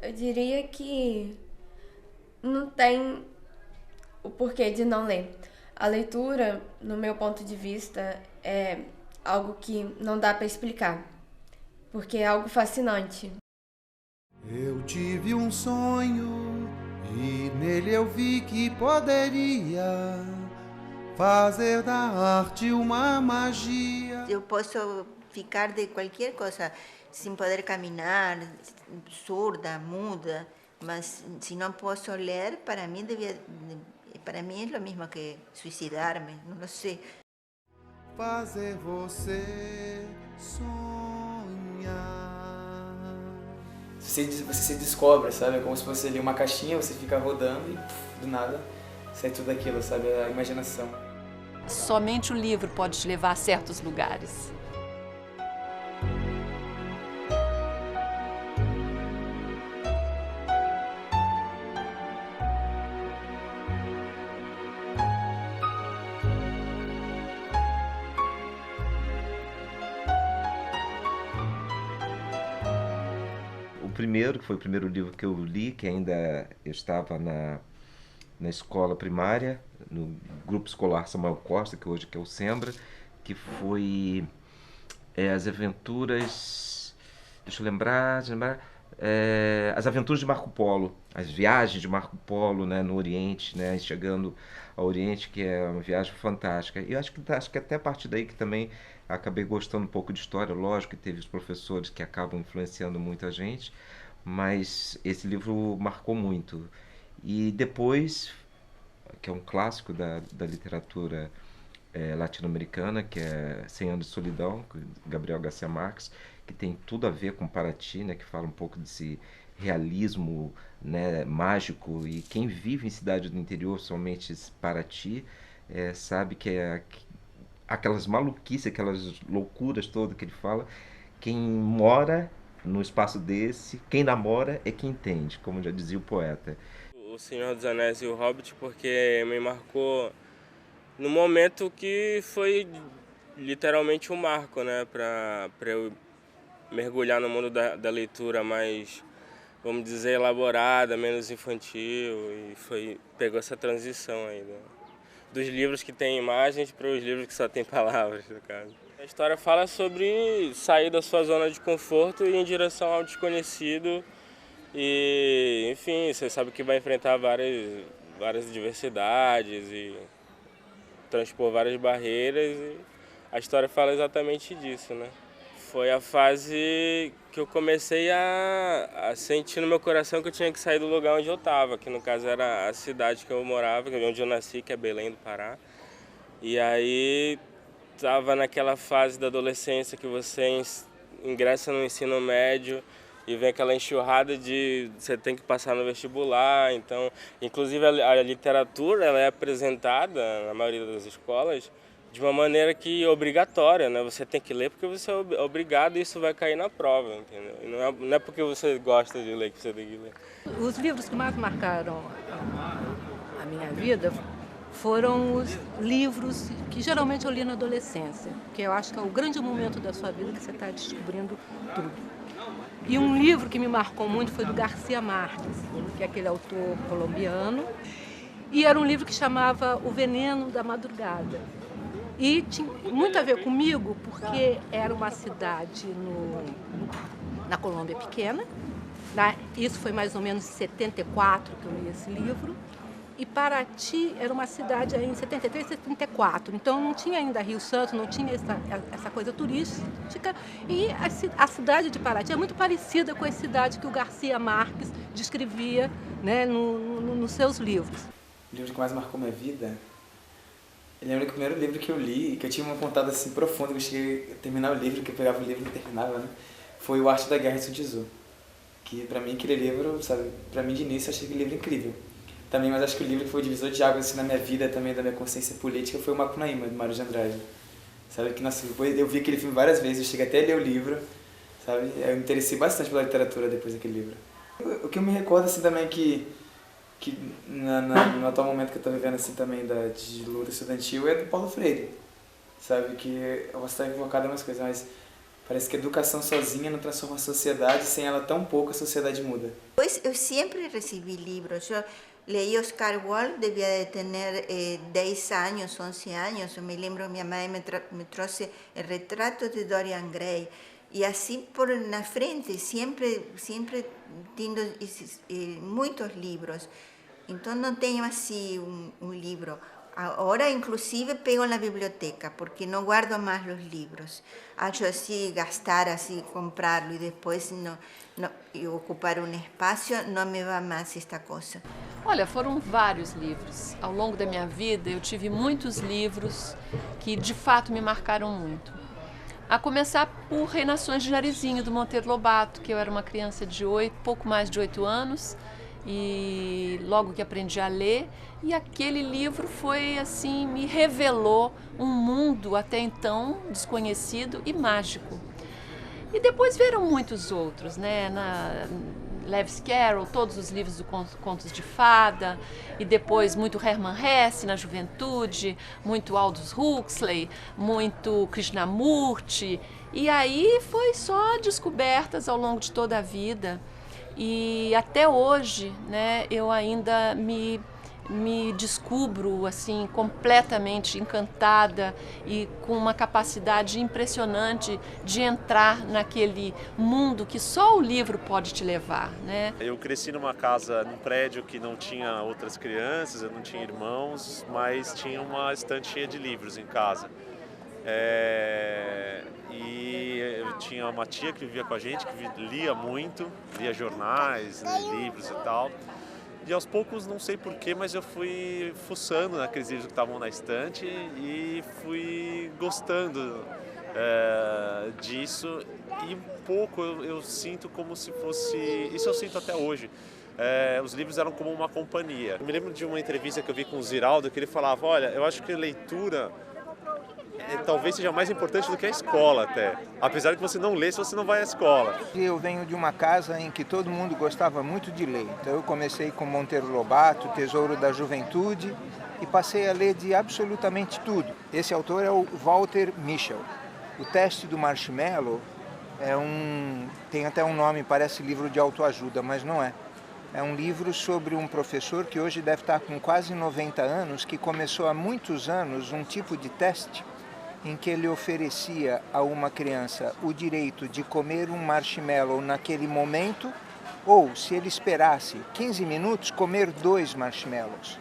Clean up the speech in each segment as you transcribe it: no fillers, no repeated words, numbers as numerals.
Eu diria que não tem o porquê de não ler. A leitura, no meu ponto de vista, é algo que não dá para explicar, porque é algo fascinante. Eu tive um sonho e nele eu vi que poderia fazer da arte uma magia. Eu posso ficar de qualquer coisa sem poder caminhar, surda, muda, mas se não posso ler, para mim é o mesmo que suicidar-me, não sei. Fazer você sonhar. Você se descobre, sabe? É como se fosse ali uma caixinha, você fica rodando e do nada sai tudo aquilo, sabe? A imaginação. Somente o livro pode te levar a certos lugares. O primeiro, que foi o primeiro livro que eu li, que ainda eu estava na escola primária, no grupo escolar Samuel Costa, que hoje é o Sembra, que foi As Aventuras, deixa eu lembrar, As Aventuras de Marco Polo, as viagens de Marco Polo, né, no Oriente, né, chegando ao Oriente, que é uma viagem fantástica. E eu acho que até a partir daí que também acabei gostando um pouco de história, lógico que teve os professores que acabam influenciando muito a gente, mas esse livro marcou muito. E depois, que é um clássico da literatura latino-americana, que é Cem Anos de Solidão, Gabriel Garcia Marques, que tem tudo a ver com Paraty, né, que fala um pouco desse realismo, né, mágico, e quem vive em cidade do interior, somente Paraty, sabe que aquelas maluquices, aquelas loucuras todas que ele fala, quem mora no espaço desse, quem namora é quem entende, como já dizia o poeta. O Senhor dos Anéis e o Hobbit, porque me marcou no momento que foi literalmente um marco, né, para eu mergulhar no mundo da leitura mais, vamos dizer, elaborada, menos infantil, e pegou essa transição aí, né, dos livros que têm imagens para os livros que só têm palavras, no caso. A história fala sobre sair da sua zona de conforto e ir em direção ao desconhecido. E, enfim, você sabe que vai enfrentar várias diversidades e transpor várias barreiras, e a história fala exatamente disso, né? Foi a fase que eu comecei a sentir no meu coração que eu tinha que sair do lugar onde eu estava, que no caso era a cidade que eu morava, onde eu nasci, que é Belém do Pará. E aí estava naquela fase da adolescência que você ingressa no ensino médio e vem aquela enxurrada de você tem que passar no vestibular. Então, inclusive a literatura ela é apresentada na maioria das escolas de uma maneira que é obrigatória, né? Você tem que ler porque você é obrigado e isso vai cair na prova, entendeu? E não é porque você gosta de ler que você tem que ler. Os livros que mais marcaram a minha vida foram os livros que geralmente eu li na adolescência, que eu acho que é o grande momento da sua vida que você está descobrindo tudo. E um livro que me marcou muito foi do Garcia Marques, que é aquele autor colombiano, e era um livro que chamava O Veneno da Madrugada. E tinha muito a ver comigo, porque era uma cidade na Colômbia pequena, né? Isso foi mais ou menos em 74 que eu li esse livro. E Paraty era uma cidade em 73, 74, então não tinha ainda Rio Santo, não tinha essa coisa turística. E a cidade de Paraty é muito parecida com a cidade que o Garcia Marques descrevia, né, nos seus livros. O livro que mais marcou minha vida, eu lembro que o primeiro livro que eu li, que eu tinha uma vontade assim profunda, que eu cheguei a terminar o livro, que eu pegava o livro e terminava, né, foi O Arte da Guerra de Sun Tzu. Que pra mim aquele livro, sabe, pra mim de início eu achei aquele livro incrível. Também, mas acho que o livro que foi o divisor de águas assim, na minha vida, também da minha consciência política, foi o Macunaíma, do Mário de Andrade. Sabe, que nossa, depois eu vi aquele filme várias vezes, eu cheguei até a ler o livro, sabe, eu me interessei bastante pela literatura depois daquele livro. O que eu me recordo assim também que no atual momento que eu tô vivendo assim também de luta estudantil é do Paulo Freire, sabe, que eu vou estar equivocado em umas coisas, mas Parece que a educação sozinha não transforma a sociedade, sem ela tão pouco a sociedade muda. Pois eu sempre recebi livros. Eu leí Oscar Wilde, devia ter 10 anos, 11 anos. Eu me lembro, minha mãe me trouxe o retrato de Dorian Gray. E assim por na frente, sempre tendo muitos livros. Então não tenho assim um livro. Agora, inclusive, pego na biblioteca, porque não guardo mais os livros. Acho assim, gastar, assim, comprá-lo e depois ocupar um espaço, não me vai mais esta coisa. Olha, foram vários livros. Ao longo da minha vida, eu tive muitos livros que, de fato, me marcaram muito. A começar por Reinações de Narizinho, do Monteiro Lobato, que eu era uma criança de pouco mais de 8 anos, e logo que aprendi a ler, e aquele livro foi assim, me revelou um mundo até então desconhecido e mágico. E depois vieram muitos outros, né? Lewis Carroll, todos os livros do Contos de Fada, e depois muito Hermann Hesse na juventude, muito Aldous Huxley, muito Krishnamurti, e aí foi só descobertas ao longo de toda a vida. E até hoje, né, eu ainda me descubro assim completamente encantada e com uma capacidade impressionante de entrar naquele mundo que só o livro pode te levar, né? Eu cresci num prédio que não tinha outras crianças, eu não tinha irmãos, mas tinha uma estante cheia de livros em casa. E eu tinha uma tia que vivia com a gente, que lia muito, lia jornais, livros e tal. E aos poucos, não sei porquê, mas eu fui fuçando naqueles livros que estavam na estante e fui gostando disso. E um pouco eu sinto como se fosse... Isso eu sinto até hoje. Os livros eram como uma companhia. Eu me lembro de uma entrevista que eu vi com o Ziraldo, que ele falava, olha, eu acho que a leitura talvez seja mais importante do que a escola até. Apesar de que você não lê se você não vai à escola. Eu venho de uma casa em que todo mundo gostava muito de ler. Então eu comecei com Monteiro Lobato, Tesouro da Juventude, e passei a ler de absolutamente tudo. Esse autor é o Walter Mischel. O Teste do Marshmallow tem até um nome, parece livro de autoajuda, mas não é. É um livro sobre um professor que hoje deve estar com quase 90 anos, que começou há muitos anos um tipo de teste em que ele oferecia a uma criança o direito de comer um marshmallow naquele momento, ou, se ele esperasse 15 minutos, comer 2 marshmallows.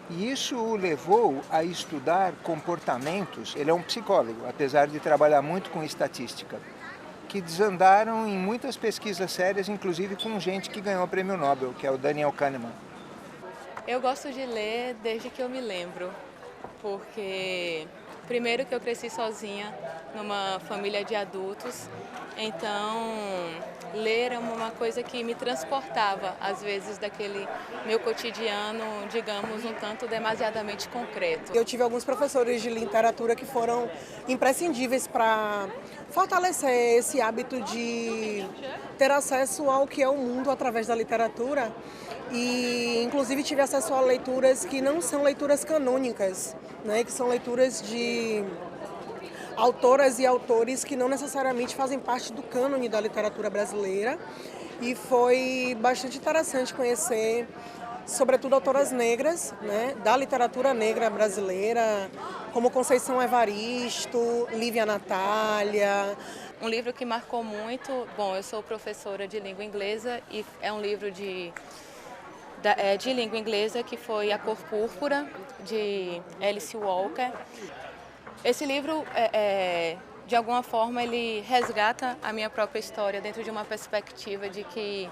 E isso o levou a estudar comportamentos. Ele é um psicólogo, apesar de trabalhar muito com estatística, que desandaram em muitas pesquisas sérias, inclusive com gente que ganhou o prêmio Nobel, que é o Daniel Kahneman. Eu gosto de ler desde que eu me lembro, porque primeiro que eu cresci sozinha numa família de adultos, então ler é uma coisa que me transportava, às vezes, daquele meu cotidiano, digamos, um tanto demasiadamente concreto. Eu tive alguns professores de literatura que foram imprescindíveis para fortalecer esse hábito de ter acesso ao que é o mundo através da literatura. E, inclusive, tive acesso a leituras que não são leituras canônicas, né? Que são leituras de autoras e autores que não necessariamente fazem parte do cânone da literatura brasileira. E foi bastante interessante conhecer, sobretudo, autoras negras, né? Da literatura negra brasileira, como Conceição Evaristo, Lívia Natália. Um livro que marcou muito, bom, eu sou professora de língua inglesa e é um livro de língua inglesa, que foi A Cor Púrpura, de Alice Walker. Esse livro, de alguma forma, ele resgata a minha própria história dentro de uma perspectiva de que,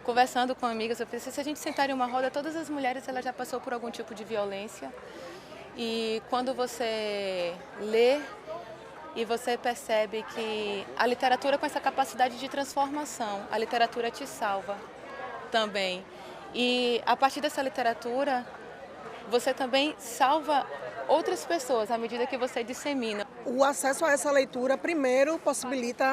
conversando com amigas, eu pensei, se a gente sentar em uma roda, todas as mulheres ela já passou por algum tipo de violência. E quando você lê e você percebe que a literatura, com essa capacidade de transformação, a literatura te salva também. E a partir dessa literatura, você também salva outras pessoas à medida que você dissemina. O acesso a essa leitura, primeiro, possibilita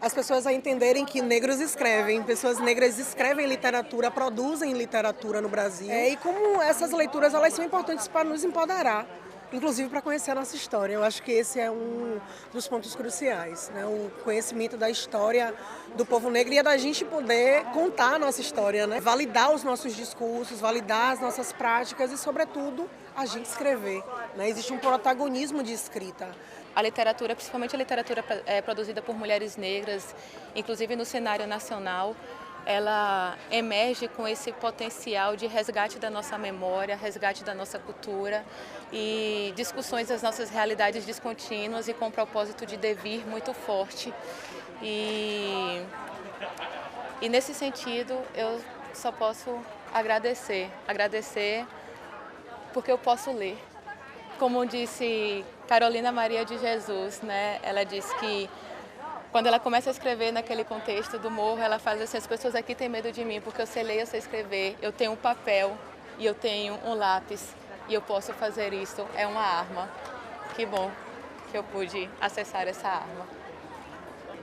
as pessoas a entenderem que negros escrevem, pessoas negras escrevem literatura, produzem literatura no Brasil. E como essas leituras elas são importantes para nos empoderar, inclusive para conhecer a nossa história. Eu acho que esse é um dos pontos cruciais, né? O conhecimento da história do povo negro e é da gente poder contar a nossa história, né? Validar os nossos discursos, validar as nossas práticas e, sobretudo, a gente escrever, né? Existe um protagonismo de escrita. A literatura, principalmente a literatura produzida por mulheres negras, inclusive no cenário nacional, ela emerge com esse potencial de resgate da nossa memória, resgate da nossa cultura e discussões das nossas realidades descontínuas e com um propósito de devir muito forte. E nesse sentido, eu só posso agradecer porque eu posso ler. Como disse Carolina Maria de Jesus, né? Ela disse que quando ela começa a escrever naquele contexto do morro, ela fala assim: as pessoas aqui têm medo de mim porque eu sei ler, eu sei escrever, eu tenho um papel e eu tenho um lápis e eu posso fazer isso, é uma arma. Que bom que eu pude acessar essa arma.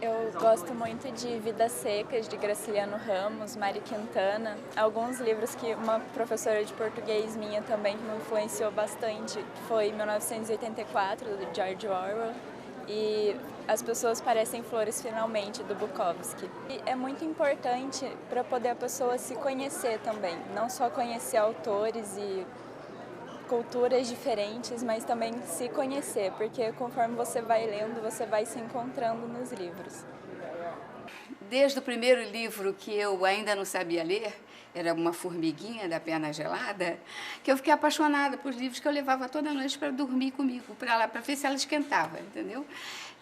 Eu gosto muito de Vidas Secas, de Graciliano Ramos, Mari Quintana. Alguns livros que uma professora de português minha também que me influenciou bastante foi 1984, do George Orwell, e As Pessoas Parecem Flores Finalmente, do Bukowski. E é muito importante para poder a pessoa se conhecer também, não só conhecer autores e culturas diferentes, mas também se conhecer, porque conforme você vai lendo, você vai se encontrando nos livros. Desde o primeiro livro que eu ainda não sabia ler, era Uma Formiguinha da Perna Gelada, que eu fiquei apaixonada por livros que eu levava toda noite para dormir comigo, para ver se ela esquentava, entendeu?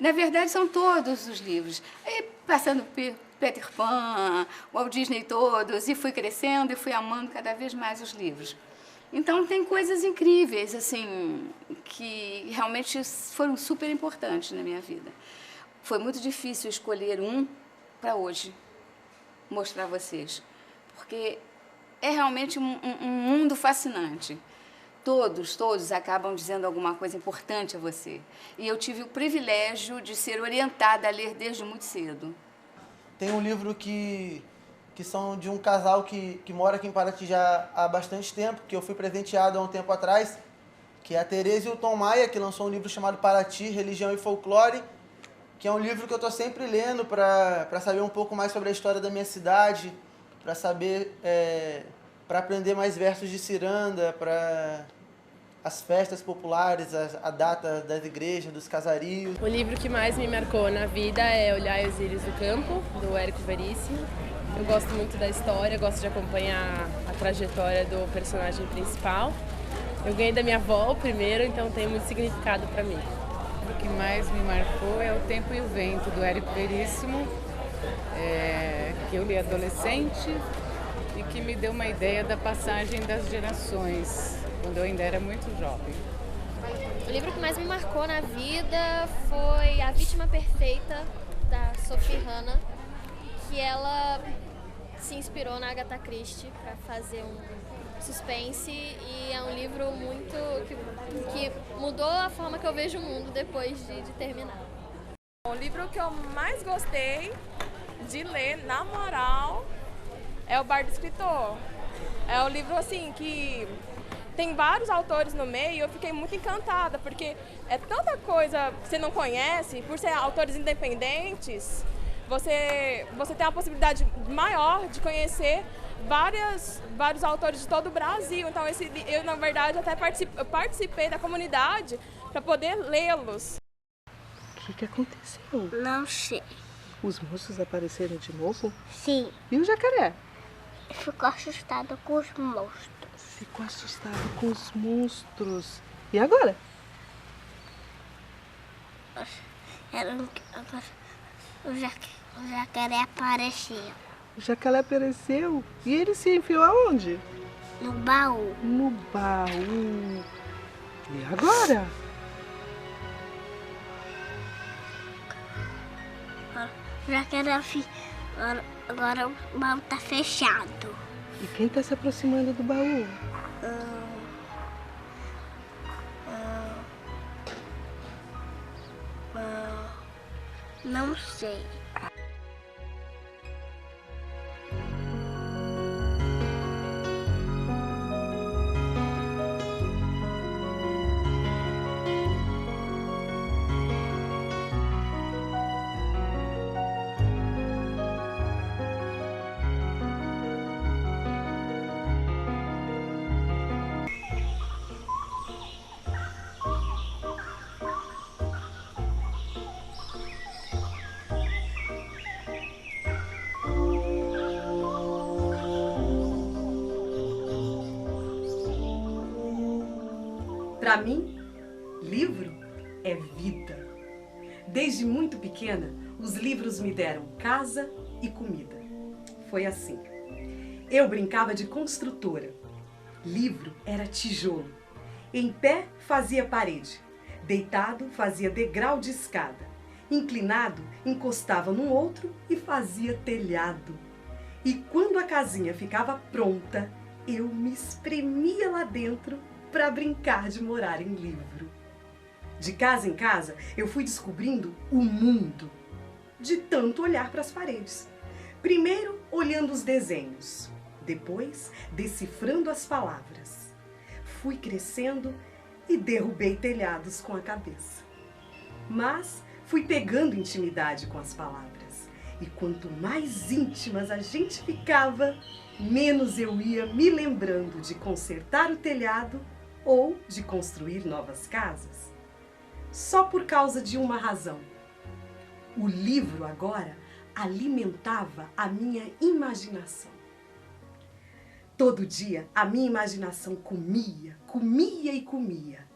Na verdade, são todos os livros. E passando por Peter Pan, Walt Disney todos, e fui crescendo e fui amando cada vez mais os livros. Então, tem coisas incríveis, assim, que realmente foram super importantes na minha vida. Foi muito difícil escolher um para hoje mostrar a vocês, porque é realmente um mundo fascinante. Todos acabam dizendo alguma coisa importante a você. E eu tive o privilégio de ser orientada a ler desde muito cedo. Tem um livro que são de um casal que mora aqui em Paraty já há bastante tempo, que eu fui presenteado há um tempo atrás, que é a Tereza e o Tom Maia, que lançou um livro chamado Paraty, Religião e Folclore, que é um livro que eu estou sempre lendo para saber um pouco mais sobre a história da minha cidade, para saber, para aprender mais versos de ciranda, para as festas populares, a data das igrejas, dos casarios. O livro que mais me marcou na vida é Olhai os Íris do Campo, do Érico Veríssimo. Eu gosto muito da história, gosto de acompanhar a trajetória do personagem principal. Eu ganhei da minha avó o primeiro, então tem muito significado para mim. O que mais me marcou é O Tempo e o Vento, do Érico Veríssimo, que eu li adolescente e que me deu uma ideia da passagem das gerações, quando eu ainda era muito jovem. O livro que mais me marcou na vida foi A Vítima Perfeita, da Sophie Hannah, que ela se inspirou na Agatha Christie para fazer um suspense, e é um livro muito que mudou a forma que eu vejo o mundo depois de terminar. O livro que eu mais gostei de ler, na moral, é O Bar do Escritor. É um livro assim que tem vários autores no meio e eu fiquei muito encantada, porque é tanta coisa que você não conhece, por ser autores independentes. Você tem a possibilidade maior de conhecer vários autores de todo o Brasil. Então, eu, na verdade, até participei da comunidade para poder lê-los. O que aconteceu? Não sei. Os monstros apareceram de novo? Sim. E o jacaré? Ficou assustado com os monstros. Ficou assustado com os monstros. E agora? O jacaré apareceu. O jacaré apareceu? E ele se enfiou aonde? No baú. No baú. E agora? O jacaré... Agora o baú tá fechado. E quem tá se aproximando do baú? Não sei. Para mim, livro é vida. Desde muito pequena, os livros me deram casa e comida. Foi assim. Eu brincava de construtora. Livro era tijolo. Em pé fazia parede. Deitado fazia degrau de escada. Inclinado encostava num outro e fazia telhado. E quando a casinha ficava pronta, eu me espremia lá dentro para brincar de morar em livro. De casa em casa, eu fui descobrindo o mundo, de tanto olhar para as paredes. Primeiro, olhando os desenhos, depois, decifrando as palavras. Fui crescendo e derrubei telhados com a cabeça. Mas fui pegando intimidade com as palavras. E quanto mais íntimas a gente ficava, menos eu ia me lembrando de consertar o telhado ou de construir novas casas. Só por causa de uma razão. O livro agora alimentava a minha imaginação. Todo dia a minha imaginação comia, comia e comia.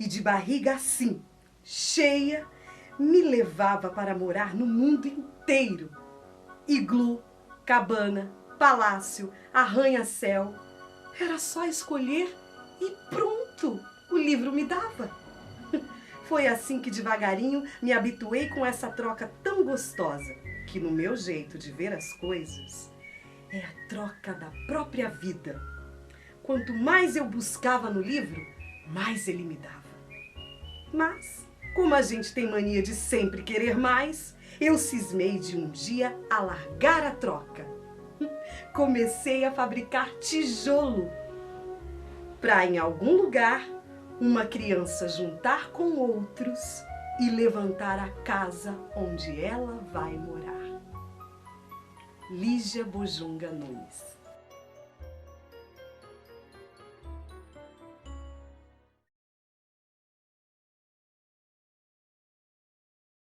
E de barriga assim, cheia, me levava para morar no mundo inteiro. Iglu, cabana, palácio, arranha-céu. Era só escolher e pronto, o livro me dava. Foi assim que devagarinho me habituei com essa troca tão gostosa, que no meu jeito de ver as coisas, é a troca da própria vida. Quanto mais eu buscava no livro, mais ele me dava. Mas, como a gente tem mania de sempre querer mais, eu cismei de um dia alargar a troca. Comecei a fabricar tijolo, para em algum lugar uma criança juntar com outros e levantar a casa onde ela vai morar. Lígia Bojunga Nunes.